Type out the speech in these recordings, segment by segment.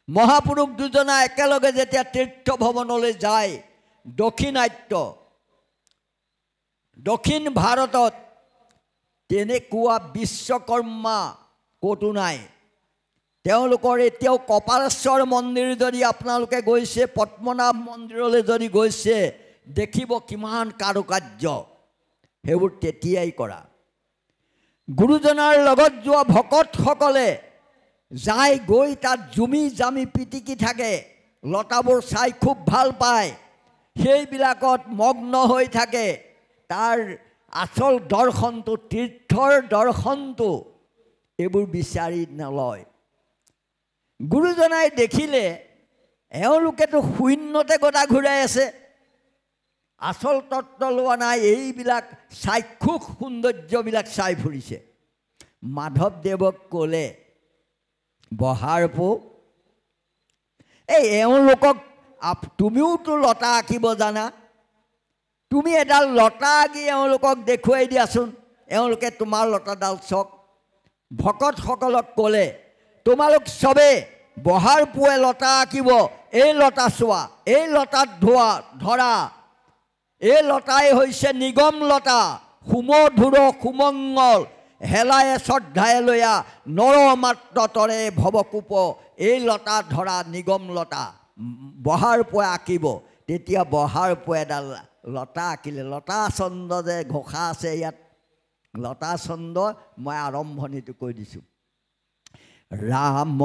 মহাপুৰুষ দুজনা একেলগে যেতিয়া তীৰ্থ ভ্ৰমণলৈ যায় দক্ষিণাত্য দক্ষিণ ভাৰতত তেনেকুৱা বিশ্বকৰ্মা ক'তো নাই তেওঁলোকৰ এতিয়াও কপালেশ্বৰ মন্দিৰ যদি আপোনালোকে গৈছে পদ্মনাভ মন্দিৰলৈ যদি গৈছে দেখিব কিমান কাৰুকাৰ্য সেইবোৰ তেতিয়াই কৰা গুৰুজনাৰ লগত যোৱা ভকতসকলে যায় গৈ তাত জুমি জামি পিটিকি থাকে লতাবোৰ চাই খুব ভাল পায় সেইবিলাকত মগ্ন হৈ থাকে তাৰ আচল দৰ্শনটো তীৰ্থৰ দৰ্শনটো এইবোৰ বিচাৰি নলয় গুৰুজনাই দেখিলে এওঁলোকেতো শূন্যতে গতা ঘূৰাই আছে আচল তত্ত্ব লোৱা নাই এইবিলাক চাক্ষুষ সৌন্দৰ্যবিলাক চাই ফুৰিছে মাধৱদেৱক ক'লে বহাৰপো এই এওঁলোকক তুমিওতো লতা আঁকিব জানা তুমি এডাল লতা আঁকি এওঁলোকক দেখুৱাই দিয়াচোন এওঁলোকে তোমাৰ লতাডাল চক ভকতসকলক ক'লে তোমালোক চবে বহাৰপোৱে লতা আঁকিব এই লতা চোৱা এই লতাত ধৰা এই লতাই হৈছে নিগম লতা সুমধুৰ সুমংগল হেলায়ে শ্ৰদ্ধায়ে লয়া নৰ মাত্ৰ তৰে ভৱকূপ এই লতা ধৰা নিগম লতা বহাৰপোৱে আঁকিব তেতিয়া বহাৰপোৱে এডাল লতা আঁকিলে লতা ছন্দ যে ঘোষা আছে ইয়াত লতা ছন্দ মই আৰম্ভণিটো কৈ দিছোঁ ৰাম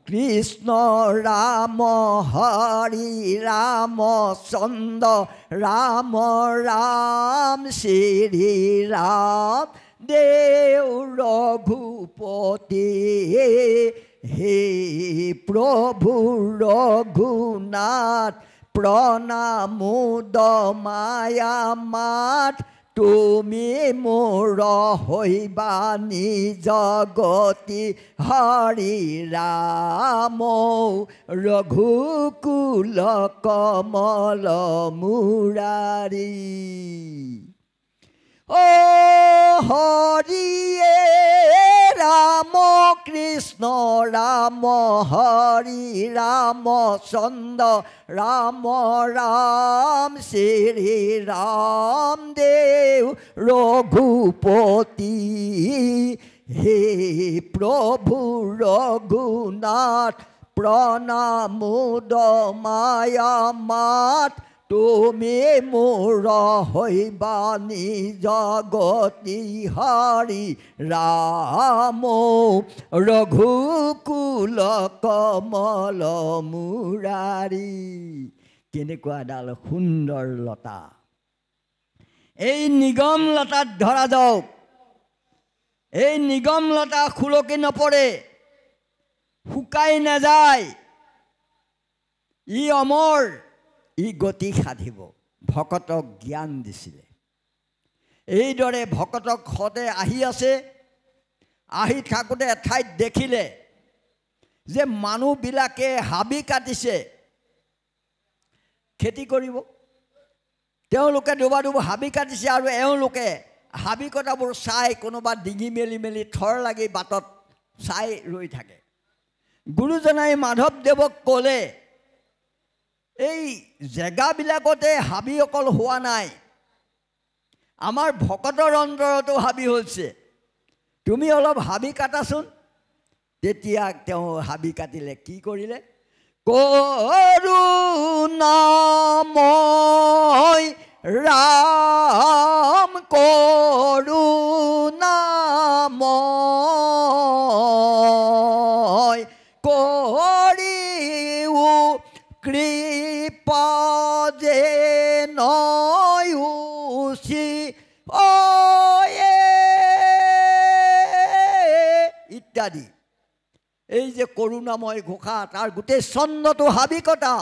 কৃষ্ণ ৰাম হৰি ৰাম চন্দ্ৰ ৰাম ৰাম শ্ৰী ৰাম দেৱ ৰঘুপতি হে প্ৰভু ৰঘুনাথ প্ৰণামোদ মায়া মাত তুমি মোৰ হৈবা নিজ গতি হৰি ৰাম ৰঘুকুল কমল মুৰাৰী ও হৰিয়ে ৰাম কৃষ্ণ ৰাম হৰি ৰাম চন্দ্ৰ ৰাম ৰাম শ্ৰী ৰাম দেৱ ৰঘুপতি হে প্ৰভু ৰঘুনাথ প্ৰণামোদ মায়া মাত তুমি মোৰ হৈবা নিজ গতি হৰি ৰাম ৰঘুকুল কমল মুৰাৰী কেনেকুৱা এডাল সুন্দৰ লতা এই নিগম লতাত ধৰা যাওক এই নিগম লতা খুলকি নপৰে শুকাই নাযায় ই অমৰ ই গতি সাধিব ভকতক জ্ঞান দিছিলে এইদৰে ভকতক সদে আহি আছে আহি থাকোঁতে এঠাইত দেখিলে যে মানুহবিলাকে হাবি কাটিছে খেতি কৰিব তেওঁলোকে দুবাৰ হাবি কাটিছে আৰু এওঁলোকে হাবি কটাবোৰ চাই কোনোবা ডিঙি মেলি মেলি থৰ লাগি বাটত চাই ৰৈ থাকে গুৰুজনাই মাধৱদেৱক ক'লে এই জেগাবিলাকতে হাবি অকল হোৱা নাই আমাৰ ভকতৰ অন্তৰতো হাবি হৈছে তুমি অলপ হাবি কাটাচোন তেতিয়া তেওঁ হাবি কাটিলে কি কৰিলে করুণাময় রাম করুণাময় করিও কৃপা যে নয়ুষি ইত্যাদি এই যে করুণাময় ঘোষা তার গোটেই ছন্দটো হাবি কটা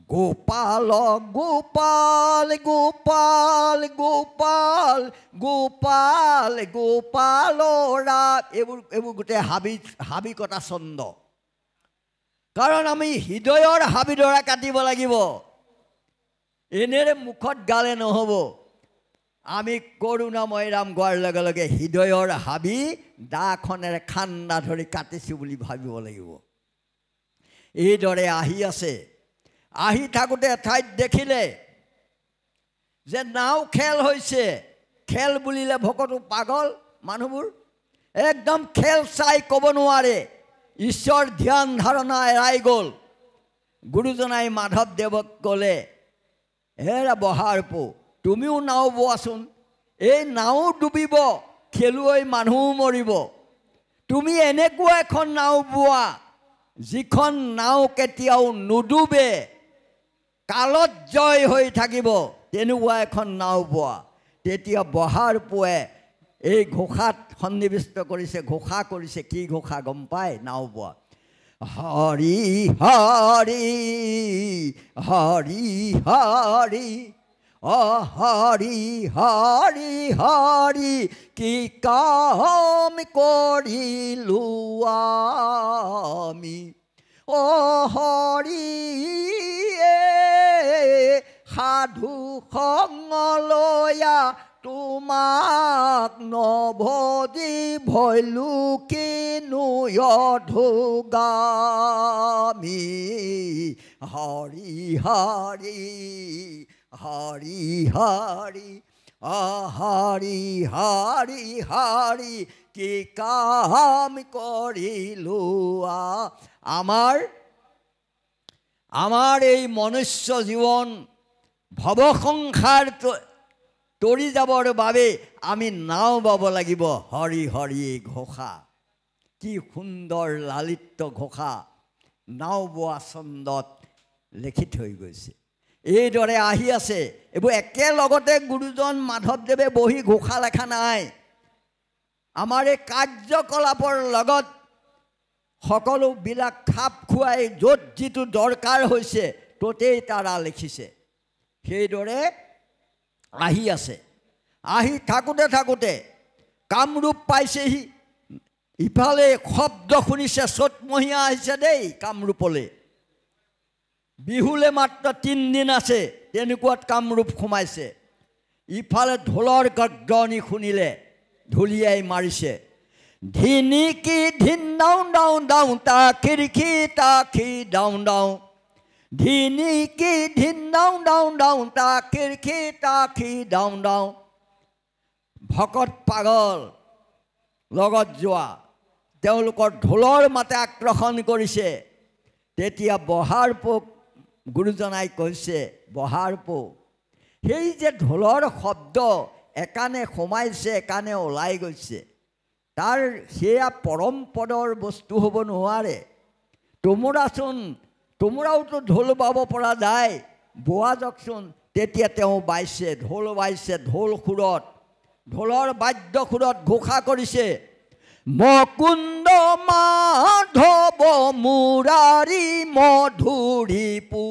গোপাল গোপাল গোপাল গোপাল গোপাল গোপালৰা এইবোৰ গোটেই হাবি কটা ছন্দ কাৰণ আমি হৃদয়ৰ হাবিডৰা কাটিব লাগিব এনেৰে মুখত গালে নহ'ব আমি কৰুণাময় ৰাম গোৱাৰ লগে লগে হৃদয়ৰ হাবি দাখনেৰে খান্দা ধৰি কাটিছোঁ বুলি ভাবিব লাগিব এইদৰে আহি আছে। আহি থাকোঁতে এঠাইত দেখিলে যে নাও খেল হৈছে। খেল বুলিলে ভকতো পাগল মানুহবোৰ, একদম খেল চাই ক'ব নোৱাৰে। ঈশ্বৰ ধ্যান ধাৰণা এৰাই গ'ল। গুৰুজনাই মাধৱদেৱক ক'লে, হেৰা বহাৰপো, তুমিও নাও বোৱাচোন। এই নাও ডুবিব, খেলুৱৈ মানুহো মৰিব। তুমি এনেকুৱা এখন নাও বোৱা যিখন নাও কেতিয়াও নুডুবে, কালত জয় হৈ থাকিব, তেনেকুৱা এখন নাও বোৱা। তেতিয়া বহাৰপোৱে এই ঘোষাত সন্নিৱিষ্ট কৰিছে। ঘোষা কৰিছে, কি ঘোষা গম পায়? নাও বোৱা। হৰি হৰি হৰি হৰি হৰি হৰি হৰি কি কাম কৰিলো আমি। হৰি সাধু সংলয়া তোমাক নভজি ভৈলো কিনো অধোগামী। হৰি হৰি হৰি হৰি হৰি হৰি হৰি কি কাম কৰিলো। আমাৰ এই মনুষ্য জীৱন ভৱসংসাৰ তৰি যাবৰ বাবে আমি নাও বাব লাগিব। হৰি হৰি ঘোষা, কি সুন্দৰ লালিত্য ঘোষা নাও বোৱা ছন্দত লিখি থৈ গৈছে। এইদৰে আহি আছে। এইবোৰ একেলগতে গুৰুজন মাধৱদেৱে বহি ঘোষা লেখা নাই। আমাৰ এই কাৰ্যকলাপৰ লগত সকলোবিলাক খাপ খুৱাই য'ত যিটো দৰকাৰ হৈছে ত'তেই তাৰা লিখিছে। সেইদৰে আহি আছে। আহি থাকোঁতে থাকোঁতে কামৰূপ পাইছেহি। ইফালে শব্দ শুনিছে, চ'তমহীয়া আহিছে দেই কামৰূপলৈ। বিহুলে মাত্ৰ 3 দিন আছে, তেনেকুৱাত কামৰূপ সোমাইছে। ইফালে ঢোলৰ গৰ্জনি শুনিলে, ঢুলিয়াই মাৰিছে। ধিনিকি ধিন ডাও ডাও ডাও তা খিৰিকি তাখি ডাও ডাও। ধিনিকি ধিন ডাও ডাও ডাও তা খিৰিকি তাখি ডাও ডাও। ভকত পাগল লগত যোৱা, তেওঁলোকৰ ঢোলৰ মাতে আকৰ্ষণ কৰিছে। তেতিয়া বহাৰপোক গুৰুজনাই কৈছে, বহাৰপো, সেই যে ঢোলৰ শব্দ একানে সোমাইছে একানে ওলাই গৈছে, তাৰ সেয়া পৰম পদৰ বস্তু হ'ব নোৱাৰে। তোমোৰাওতো ঢোল বাব পৰা যায়, বোৱা যাওকচোন। তেতিয়া তেওঁ বাইছে, ঢোল বাইছে। ঢোল সুৰত, ঢোলৰ বাদ্য সুৰত ঘোষা কৰিছে, মকুন্দ মাধৱ মুৰাৰী মধুৰীপু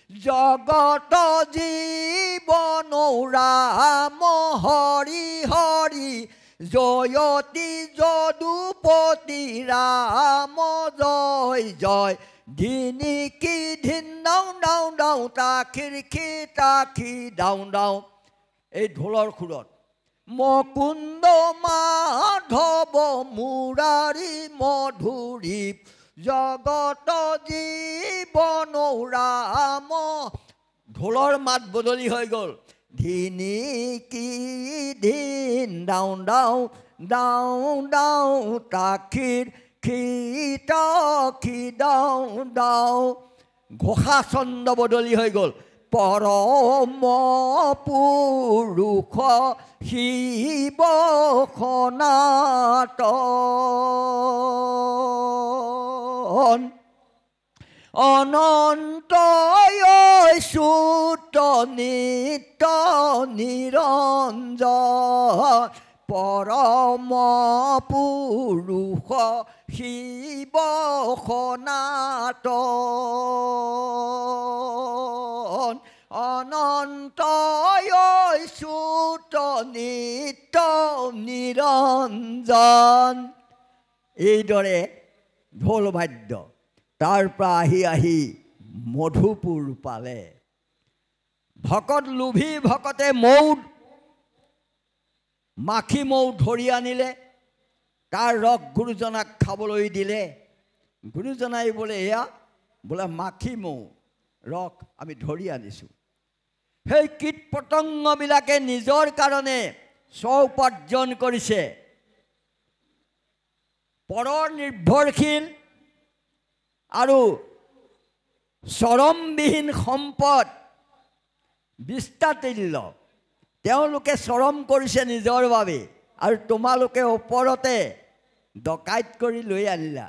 জগত জীৱন ৰাম হৰি হৰি জয়তি যদুপতি ৰাম জয় জয়। ধিনিকি ধিন ডাও ডাও ডাও তা খিৰিকি তাখি ডাও ডাও। এই ঢোলৰ সুৰত মকুন্দ মাধৱ মুৰাৰী মধুৰীপ জগত জীৱন ৰাম। ঢোলৰ মাত বদলি হৈ গ'ল। ধিনিকি ধিন ডাও ডাও ডাও ডাও তাখিৰ খিতাখি ডাও ডাও। ঘোষা ছন্দ বদলি হৈ গ'ল। পৰম পুৰুষ শিৱ সনাতন অনন্ত অচ্যুত নিত্য নিৰঞ্জন। পৰম পুৰুষ শিৱ সনাতন অনন্ত অচ্যুত নিত্য নিৰঞ্জন। এইদৰে ঢোল বাদ্য তাৰ পৰা আহি আহি মধুপুৰ পালে। ভকত লোভী ভকতে মাখি মৌ ধৰি আনিলে, তাৰ ৰস গুৰুজনাক খাবলৈ দিলে। গুৰুজনাই বোলে, এয়া বোলে মাখি মৌ ৰখ আমি ধৰি আনিছোঁ। সেই কীট পতংগবিলাকে নিজৰ কাৰণে স্ব-উপাৰ্জন কৰিছে, পৰৰ নিৰ্ভৰশীল আৰু চৰমবিহীন সম্পদ বিস্তাতিল্য তেওঁলোকে চৰম কৰিছে নিজৰ বাবে, আৰু তোমালোকে ওপৰতে ডকাইত কৰি লৈ আনিলা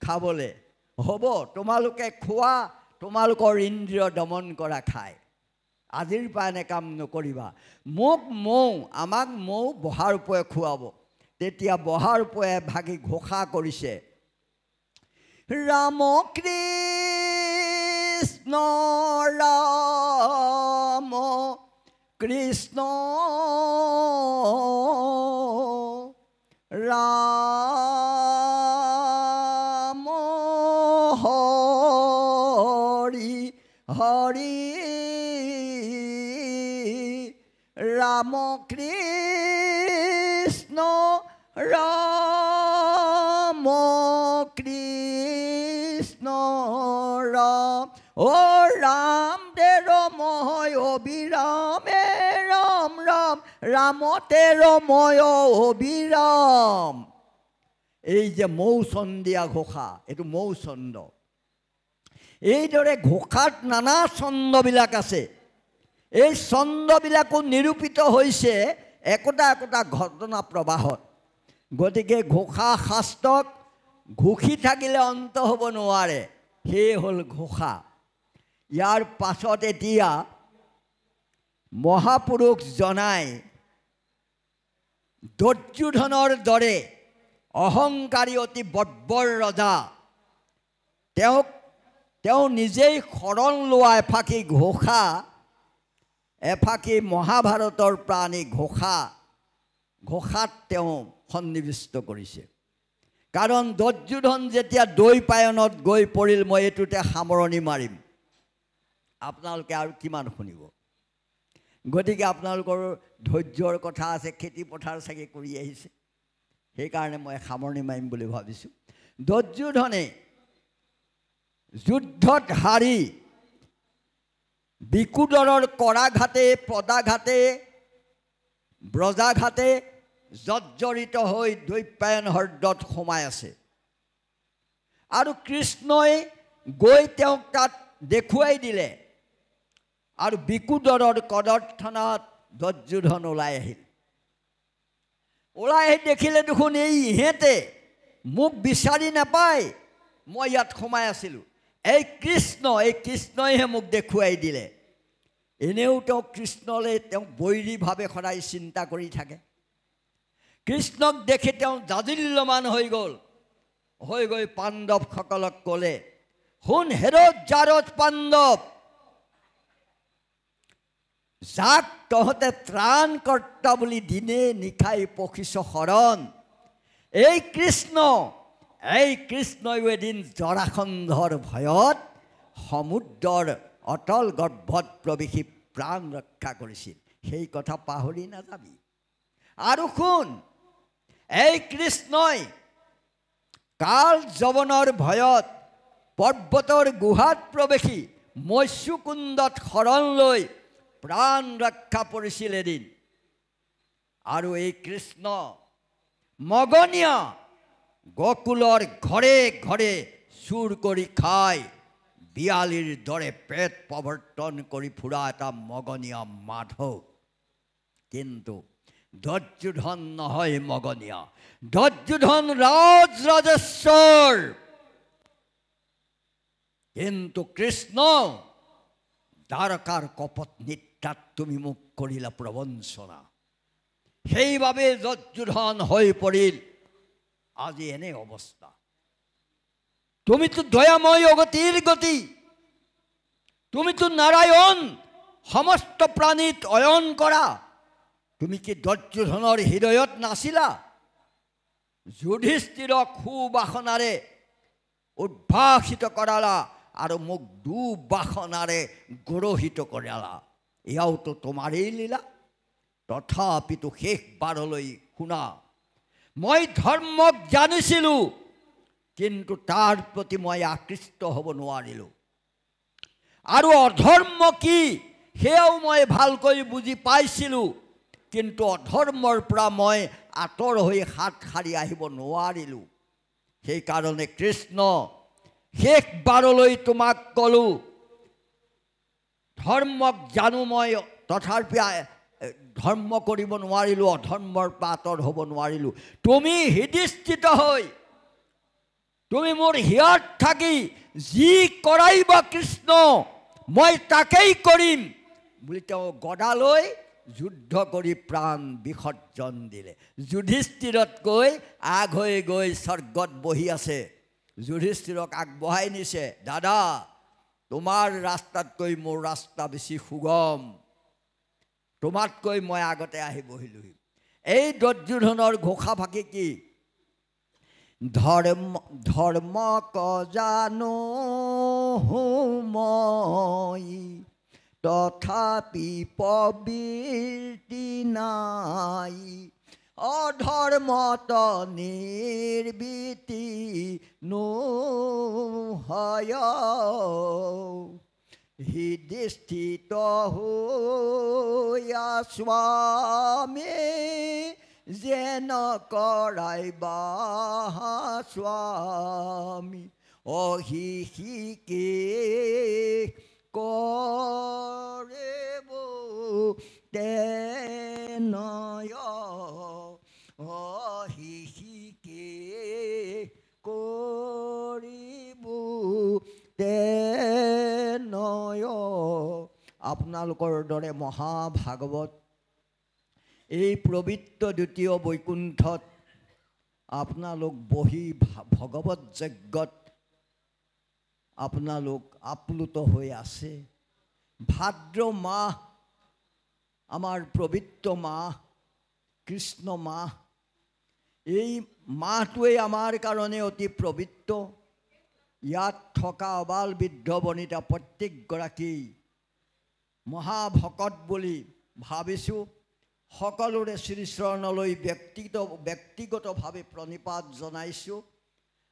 খাবলৈ। হ'ব, তোমালোকে খোৱা, তোমালোকৰ ইন্দ্ৰিয় দমন কৰা খাই, আজিৰ পৰা এনে কাম নকৰিবা। মোক মৌ, আমাক মৌ বহাৰ ওপৰে খুৱাব। তেতিয়া বহাৰ ওপৰে ভাগি ঘোষা কৰিছে, ৰাম কৃষ্ণ ৰাম কৃষ্ণ ৰাম হৰি হৰি ৰাম কৃষ্ণ ৰাম কৃষ্ণ ৰাম ও ৰাম তেৰ ময় অবিৰামে ৰাম ৰাম ৰাম তেৰ ময় অবিৰাম। এই যে মৌচন্দীয়া ঘোষা, এইটো মৌচন্দ। এইদৰে ঘোষাত নানা ছন্দবিলাক আছে। এই ছন্দবিলাকো নিৰূপিত হৈছে একোটা একোটা ঘটনা প্ৰবাহত। গতিকে ঘোষা শাস্ত্ৰক ঘোষি থাকিলে অন্ত হ'ব নোৱাৰে, সেয়ে হ'ল ঘোষা। ইয়াৰ পাছত এতিয়া মহাপুৰুষ জনাই দুৰ্যোধনৰ দৰে অহংকাৰী অতি বৰ্বৰ ৰজা, তেওঁ নিজেই শৰণ লোৱা এফাকি ঘোষা, এফাকি মহাভাৰতৰ প্ৰাণী ঘোষাত তেওঁ সন্নিৱিষ্ট কৰিছে। কাৰণ দুৰ্যোধন যেতিয়া দৈ পায়নত গৈ পৰিল, মই এইটোতে সামৰণি মাৰিম, আপোনালোকে আৰু কিমান শুনিব। গতিকে আপোনালোকৰ ধৈৰ্যৰ কথা আছে, খেতি পথাৰ চাগে কৰি আহিছে, সেইকাৰণে মই সামৰণি মাৰিম বুলি ভাবিছোঁ। দুৰ্যোধনে যুদ্ধত হাৰি বিকুদৰৰ কৰাঘাটে পদাঘাটে ব্ৰজাঘাটে জৰ্জৰিত হৈ দৈপায়ন হ্ৰদত সোমাই আছে, আৰু কৃষ্ণই গৈ তেওঁক তাত দেখুৱাই দিলে। আৰু বিকুদৰৰ কদৰ্থনাত দুৰ্যোধন ওলাই আহিল। ওলাই আহি দেখিলে দেখোন এই ইহঁতে মোক বিচাৰি নাপায়, মই ইয়াত সোমাই আছিলোঁ। এই কৃষ্ণইহে মোক দেখুৱাই দিলে। এনেও তেওঁ কৃষ্ণলৈ তেওঁ বৈৰীভাৱে সদায় চিন্তা কৰি থাকে। কৃষ্ণক দেখি তেওঁ জাজিল্যমান হৈ গৈ পাণ্ডৱসকলক ক'লে, শুন হেৰথ জাৰথ পাণ্ডৱ, যাক তহঁতে ত্ৰাণকৰ্তা বুলি দিনে নিশাই পখিছ শৰণ, এই কৃষ্ণয়ো এদিন জৰাসন্ধৰ ভয়ত সমুদ্ৰৰ অতল গৰ্ভত প্ৰৱেশি প্ৰাণ ৰক্ষা কৰিছিল, সেই কথা পাহৰি নাযাবি। আৰু শুন, এই কৃষ্ণই কাল যৱনৰ ভয়ত পৰ্বতৰ গুহাত প্ৰৱেশি মৎস্যকুণ্ডত শৰণ লৈ প্ৰাণ ৰক্ষা কৰিছিল এদিন। আৰু এই কৃষ্ণ মগনীয়া গোকুলৰ ঘৰে ঘৰে চুৰ কৰি খাই বিয়ালীৰ দৰে পেট প্ৰৱৰ্তন কৰি ফুৰা এটা মগনীয়া মাধৱ। কিন্তু দুৰ্যোধন নহয় মগনীয়া, দুৰ্যোধন ৰাজেশ্বৰ। কিন্তু কৃষ্ণ দ্বাৰকাৰ কপট নিত্যাত তুমি মোক কৰিলা প্ৰবঞ্চনা, সেইবাবে দুৰ্যোধন হৈ পৰিল আজি এনে অৱস্থা। তুমিতো দয়াময় অগতিৰ গতি, তুমিতো নাৰায়ণ সমস্ত প্ৰাণীত অয়ন কৰা। তুমি কি দুৰ্যোধনৰ হৃদয়ত নাছিলা? যুধিষ্ঠিৰক সুবাসনাৰে উদ্ভাসিত কৰালা আৰু মোক দুবাসনাৰে গ্ৰহিত কৰালা, এয়াওতো তোমাৰেই লীলা। তথাপিতো শেষবাৰলৈ শুনা, মই ধৰ্মক জানিছিলোঁ, কিন্তু তাৰ প্ৰতি মই আকৃষ্ট হ'ব নোৱাৰিলোঁ। আৰু অধৰ্ম কি সেয়াও মই ভালকৈ বুজি পাইছিলোঁ, কিন্তু অধৰ্মৰ পৰা মই আঁতৰ হৈ হাত সাৰি আহিব নোৱাৰিলোঁ। সেইকাৰণে কৃষ্ণ, শেষবাৰলৈ তোমাক ক'লোঁ, ধৰ্মক জানো মই, তথাপি ধৰ্ম কৰিব নোৱাৰিলোঁ, অধৰ্মৰ পৰা আঁতৰ হ'ব নোৱাৰিলোঁ। তুমি হৃদিস্থিত হৈ, তুমি মোৰ হিয়াত থাকি যি কৰাইবা কৃষ্ণ মই তাকেই কৰিম বুলি তেওঁ গদালৈ যুদ্ধ কৰি প্ৰাণ বিসৰ্জন দিলে। যুধিষ্ঠিৰতকৈ আগ হৈ গৈ স্বৰ্গত বহি আছে। যুধিষ্ঠিৰক আগবঢ়াই নিছে, দাদা তোমাৰ ৰাস্তাতকৈ মোৰ ৰাস্তা বেছি সুগম, তোমাতকৈ মই আগতে আহি বহিলোহি। এই দুৰ্যোধনৰ ঘোষা ফাঁকি কি? ধৰ্ম জানো মই, তথাপি প্ৰবৃত্তি নাই, অধৰ্মত নিৰ্বৃত্তি নোহয়, হৃদিস্থিত হৈয়া স্বামী, যেন কৰাইবা স্বামী, অহিষিকে কৰিব তেনয়, অহিষিকে কৰিব তেনয়। আপোনালোকৰ দৰে মহাভাগৱত এই পবিত্ৰ দ্বিতীয় বৈকুণ্ঠত আপোনালোক বহি ভগৱত যজ্ঞত আপোনালোক আপ্লুত হৈ আছে। ভাদ্ৰ মাহ আমাৰ পবিত্ৰ মাহ, কৃষ্ণ মাহ। এই মাহটোৱেই আমাৰ কাৰণে অতি পবিত্ৰ। ইয়াত থকা অবাল বৃদ্ধ বনিতা প্ৰত্যেকগৰাকী মহাভকত বুলি ভাবিছোঁ। সকলোৰে শ্ৰীচৰণলৈ ব্যক্তিগতভাৱে প্ৰণিপাত জনাইছোঁ।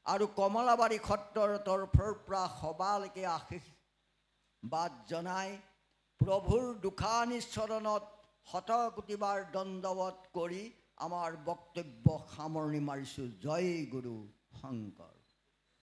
আৰু কমলাবাৰী সত্ৰৰ তৰফৰ পৰা সবালৈকে আশীৰ্বাদ জনাই প্ৰভুৰ দুখানি চৰণত শতকোটিবাৰ দণ্ডৱত কৰি আমাৰ বক্তব্য সামৰণি মাৰিছোঁ। জয় গুৰু শংকৰ।